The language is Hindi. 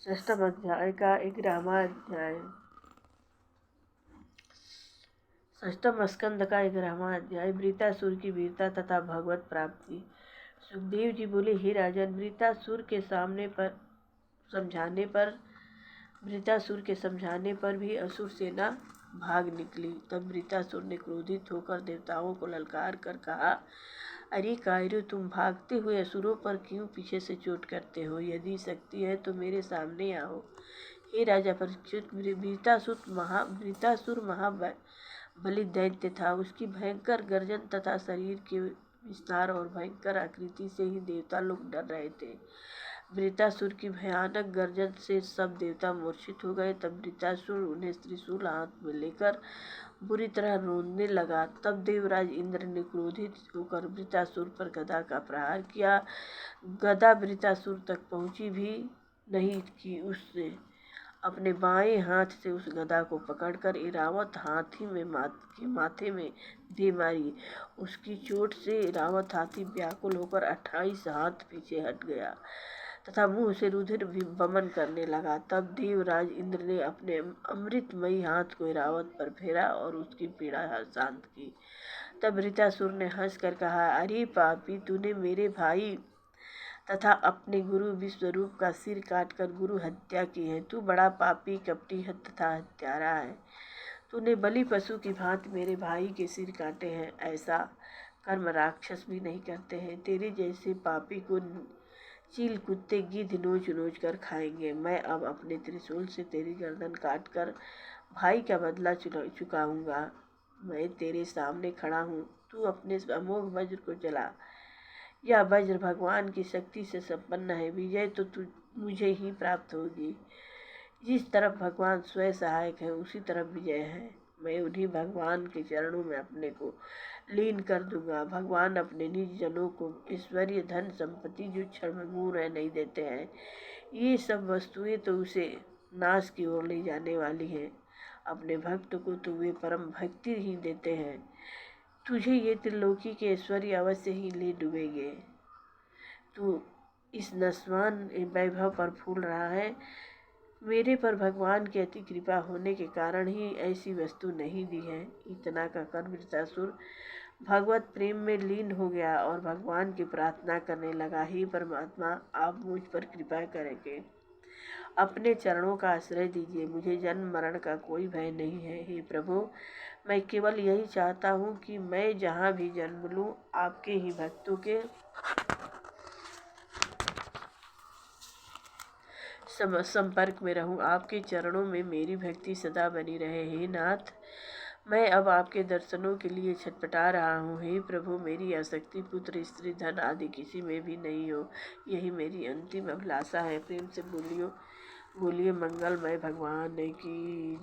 षष्ठम अध्याय का 11वां अध्याय। षष्ठम स्कंद का 11वां अध्याय। वृत्तासुर की वीरता तथा भगवत प्राप्ति। सुखदेव जी बोले, हे राजन, वृत्तासुर के समझाने पर भी असुर सेना भाग निकली। तब वृत्तासुर ने क्रोधित होकर देवताओं को ललकार कर कहा, अरे कायरों, तुम भागते हुए असुरों पर क्यों पीछे से चोट करते हो? यदि शक्ति है तो मेरे सामने आओ। हे राजा परीक्षित, वृत्तासुर महाबली दैत्य था। उसकी भयंकर गर्जन तथा शरीर के विस्तार और भयंकर आकृति से ही देवता लोग डर रहे थे। वृत्तासुर की भयानक गर्जन से सब देवता मूर्छित हो गए। तब वृत्तासुर उन्हें त्रिशूल हाथ में लेकर बुरी तरह रोंदने लगा। तब देवराज इंद्र ने क्रोधित होकर वृत्तासुर पर गदा का प्रहार किया। गदा वृत्तासुर तक पहुंची भी नहीं कि उसने अपने बाएं हाथ से उस गदा को पकड़कर इरावत हाथी के माथे में दे मारी। उसकी चोट से इरावत हाथी व्याकुल होकर 28 हाथ पीछे हट गया तथा मुंह से रुधिर वमन करने लगा। तब देवराज इंद्र ने अपने अमृतमयी हाथ को इरावत पर फेरा और उसकी पीड़ा शांत की। तब वृत्तासुर ने हंसकर कहा, अरे पापी, तूने मेरे भाई तथा अपने गुरु विश्वरूप का सिर काटकर गुरु हत्या की है। तू बड़ा पापी, कपटी तथा हत्यारा है। तूने बलि पशु की भांति मेरे भाई के सिर काटे हैं। ऐसा कर्म राक्षस भी नहीं करते हैं। तेरे जैसे पापी को चील, कुत्ते, गिद्ध नोच नोच कर खाएंगे। मैं अब अपने त्रिशूल से तेरी गर्दन काटकर भाई का बदला चुकाऊंगा। मैं तेरे सामने खड़ा हूँ, तू अपने अमोघ वज्र को चला। यह वज्र भगवान की शक्ति से संपन्न है। विजय तो मुझे ही प्राप्त होगी। जिस तरफ भगवान स्वयं सहायक है, उसी तरफ विजय है। मैं उन्हीं भगवान के चरणों में अपने को लीन कर दूंगा। भगवान अपने निज जनों को ऐश्वर्य, धन, संपत्ति जो क्षण में मुँह रह नहीं देते हैं। ये सब वस्तुएं तो उसे नाश की ओर ले जाने वाली हैं। अपने भक्त को तो वे परम भक्ति ही देते हैं। तुझे ये त्रिलोकी के ऐश्वर्य अवश्य ही ले डूबेंगे। तू इस नस्वान वैभव पर फूल रहा है। मेरे पर भगवान की अति कृपा होने के कारण ही ऐसी वस्तु नहीं दी है। इतना कहकर वृत्तासुर भगवत प्रेम में लीन हो गया और भगवान की प्रार्थना करने लगा, हे परमात्मा, आप मुझ पर कृपा करेंगे। अपने चरणों का आश्रय दीजिए। मुझे जन्म मरण का कोई भय नहीं है। हे प्रभु, मैं केवल यही चाहता हूँ कि मैं जहाँ भी जन्म लूँ, आपके ही भक्तों के संपर्क में रहूं। आपके चरणों में मेरी भक्ति सदा बनी रहे। हे नाथ, मैं अब आपके दर्शनों के लिए छटपटा रहा हूँ। हे प्रभु, मेरी आसक्ति पुत्र, स्त्री, धन आदि किसी में भी नहीं हो। यही मेरी अंतिम अभिलाषा है। प्रेम से बोलिए मंगलमय भगवान की जय।